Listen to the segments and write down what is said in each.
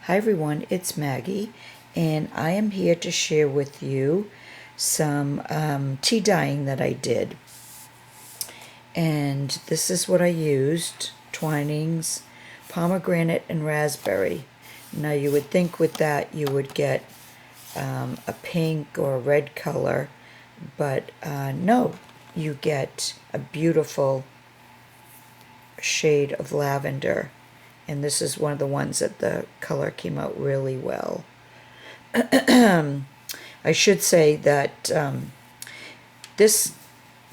Hi everyone, it's Maggie, and I am here to share with you some tea dyeing that I did. And this is what I used: Twinings, pomegranate, and raspberry. Now you would think with that you would get a pink or a red color, but no, you get a beautiful shade of lavender. And this is one of the ones that the color came out really well. I should say that this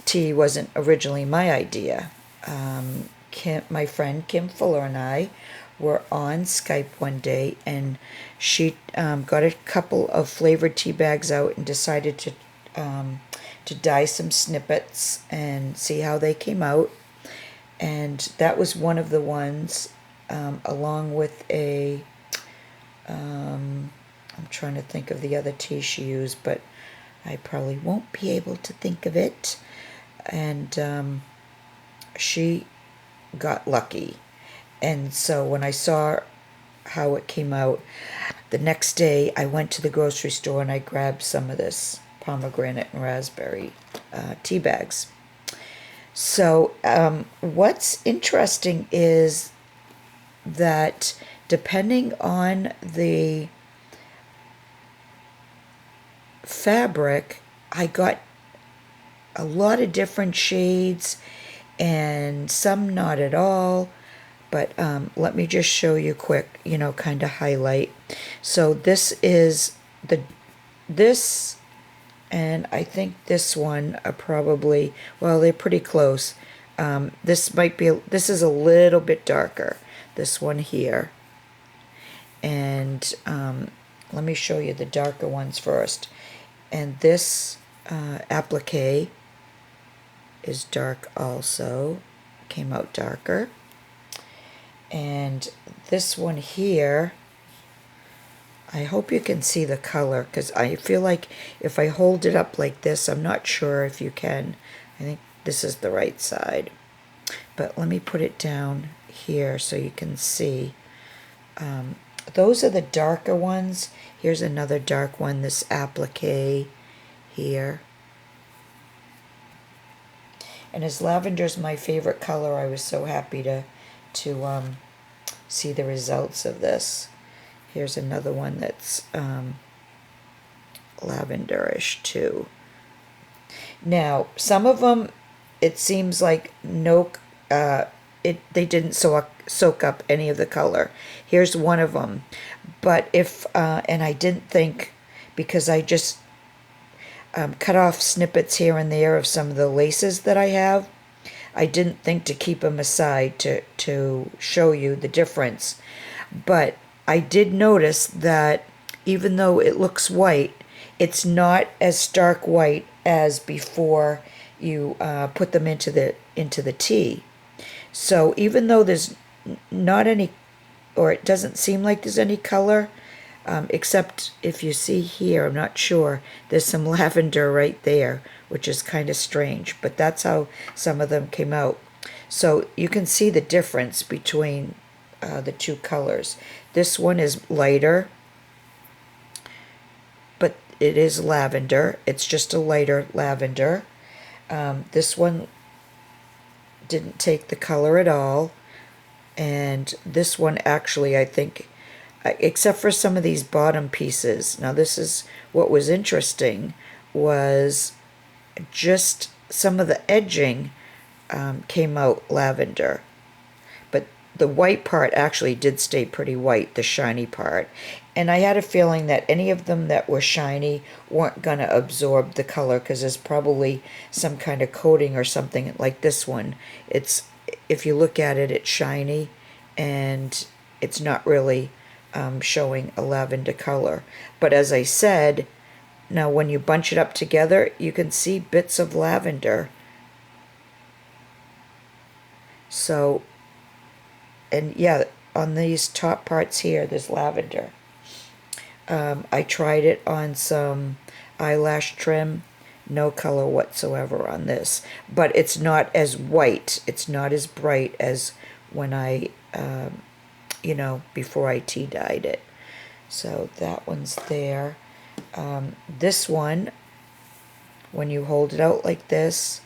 tea wasn't originally my idea. My friend Kim Fuller and I were on Skype one day, and she got a couple of flavored tea bags out and decided to dye some snippets and see how they came out. And that was one of the ones, along with I'm trying to think of the other tea she used, but I probably won't be able to think of it. And she got lucky. And so when I saw how it came out, the next day I went to the grocery store and I grabbed some of this pomegranate and raspberry tea bags. So what's interesting is that depending on the fabric, I got a lot of different shades and some not at all. But let me just show you quick, kind of highlight. So this is this, and I think this one are probably, well, they're pretty close. This is a little bit darker, this one here. And let me show you the darker ones first. And this applique is dark also, came out darker. And this one here, I hope you can see the color, because I feel like if I hold it up like this, I'm not sure if you can. I think this is the right side. But let me put it down here so you can see. Those are the darker ones. Here's another dark one, this applique here. And as lavender's my favorite color, I was so happy to see the results of this. Here's another one that's lavenderish too. Now, some of them, it seems like they didn't soak up any of the color. Here's one of them. But and I didn't think, because I just cut off snippets here and there of some of the laces that I have. I didn't think to keep them aside to show you the difference. But I did notice that even though it looks white, it's not as stark white as before you put them into the tea. So even though there's not any, or it doesn't seem like there's any color, except if you see here, I'm not sure, there's some lavender right there, which is kind of strange, but that's how some of them came out. So you can see the difference between the two colors. This one is lighter, but it is lavender. It's just a lighter lavender. This one didn't take the color at all. And this one actually, I think, except for some of these bottom pieces. Now this is what was interesting, was just some of the edging came out lavender. But the white part actually did stay pretty white, the shiny part. And I had a feeling that any of them that were shiny weren't going to absorb the color, because there's probably some kind of coating or something like this one. If you look at it, it's shiny, and it's not really showing a lavender color. But as I said, now when you bunch it up together, you can see bits of lavender. So, and yeah, on these top parts here, there's lavender. I tried it on some eyelash trim. No color whatsoever on this, but it's not as white, it's not as bright as when I before I tea dyed it. So that one's there. This one, when you hold it out like this,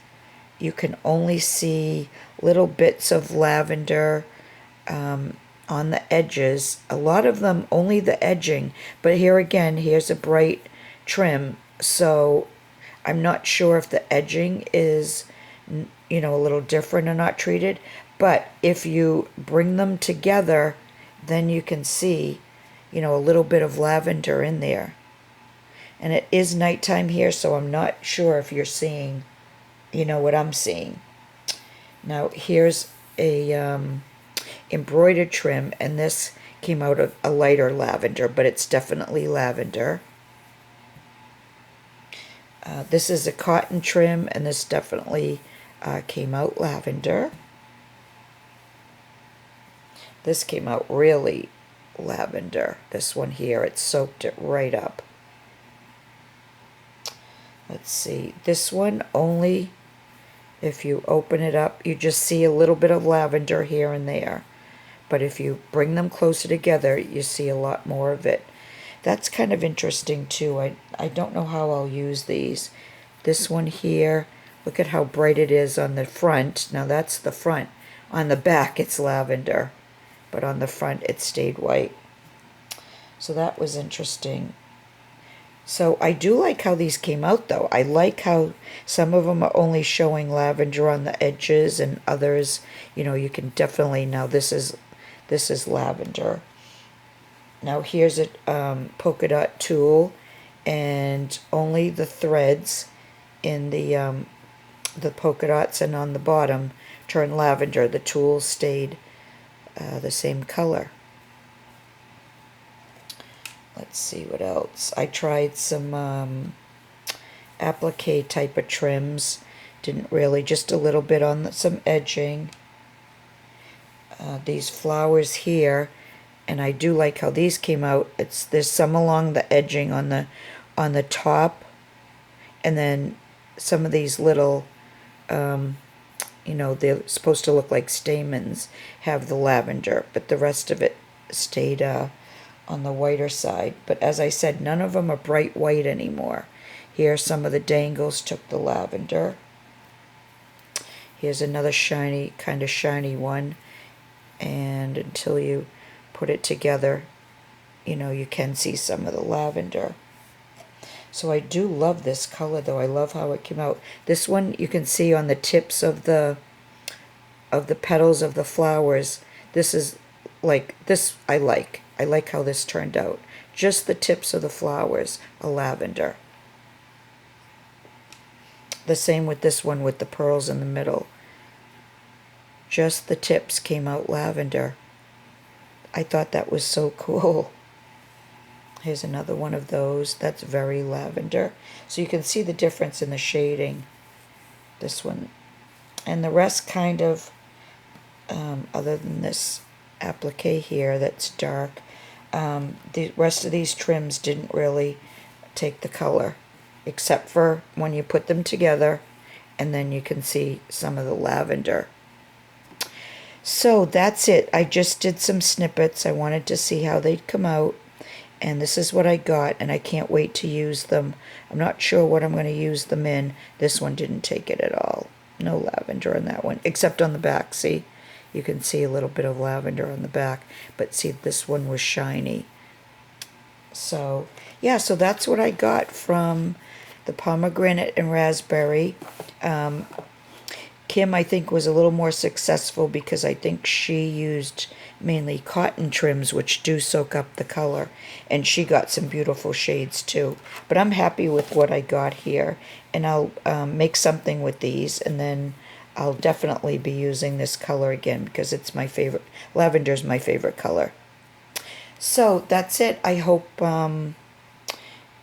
you can only see little bits of lavender on the edges. A lot of them only the edging, but here again, here's a bright trim, so I'm not sure if the edging is, a little different or not treated, but if you bring them together, then you can see, a little bit of lavender in there. And it is nighttime here, so I'm not sure if you're seeing, what I'm seeing. Now, here's a embroidered trim, and this came out of a lighter lavender, but it's definitely lavender. This is a cotton trim, and this definitely came out lavender. This came out really lavender. This one here, it soaked it right up. Let's see, this one only, if you open it up, you just see a little bit of lavender here and there. But if you bring them closer together, you see a lot more of it. That's kind of interesting too. I don't know how I'll use these. This one here, look at how bright it is on the front. Now that's the front. On the back it's lavender, but on the front it stayed white. So that was interesting. So I do like how these came out though. I like how some of them are only showing lavender on the edges, and others, you can definitely, now this is lavender. Now here's a polka dot tulle, and only the threads in the polka dots and on the bottom turned lavender. The tulle stayed the same color. Let's see what else. I tried some applique type of trims. Didn't really, just a little bit on some edging. These flowers here, and I do like how these came out. There's some along the edging on the top, and then some of these little, they're supposed to look like stamens, have the lavender, but the rest of it stayed on the whiter side. But as I said, none of them are bright white anymore. Here, some of the dangles took the lavender. Here's another kind of shiny one. And until you put it together, you can see some of the lavender. So I do love this color though. I love how it came out. This one you can see on the tips of the petals of the flowers. This is like, this I like. I like how this turned out. Just the tips of the flowers are lavender. The same with this one with the pearls in the middle. Just the tips came out lavender. I thought that was so cool. Here's another one of those. That's very lavender. So you can see the difference in the shading. This one. And the rest kind of, other than this applique here that's dark, the rest of these trims didn't really take the color, except for when you put them together, and then you can see some of the lavender. So that's it. I just did some snippets. I wanted to see how they'd come out, and this is what I got, and I can't wait to use them. I'm not sure what I'm going to use them in. This one didn't take it at all. No lavender on that one, except on the back. See, you can see a little bit of lavender on the back, but see, this one was shiny. So yeah, so that's what I got from the pomegranate and raspberry. Kim, I think, was a little more successful because I think she used mainly cotton trims, which do soak up the color, and she got some beautiful shades too. But I'm happy with what I got here, and I'll make something with these, and then I'll definitely be using this color again because it's my favorite. Lavender's my favorite color. So that's it. I hope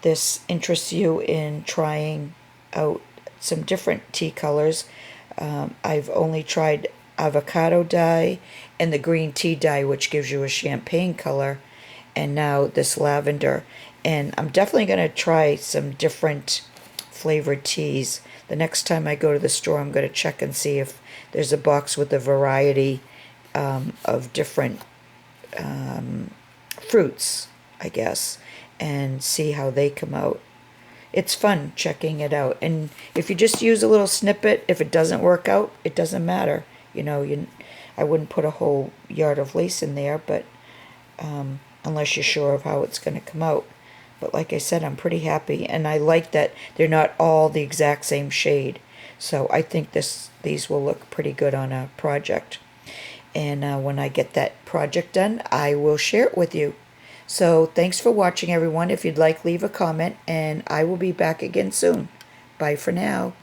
this interests you in trying out some different tea colors. I've only tried avocado dye and the green tea dye, which gives you a champagne color, and now this lavender. And I'm definitely going to try some different flavored teas. The next time I go to the store, I'm going to check and see if there's a box with a variety of different fruits. I guess, and see how they come out. It's fun checking it out. And if you just use a little snippet, if it doesn't work out, it doesn't matter. I wouldn't put a whole yard of lace in there, but unless you're sure of how it's going to come out. But like I said, I'm pretty happy, and I like that they're not all the exact same shade. So I think these will look pretty good on a project. And when I get that project done, I will share it with you. So thanks for watching, everyone. If you'd like, leave a comment, and I will be back again soon. Bye for now.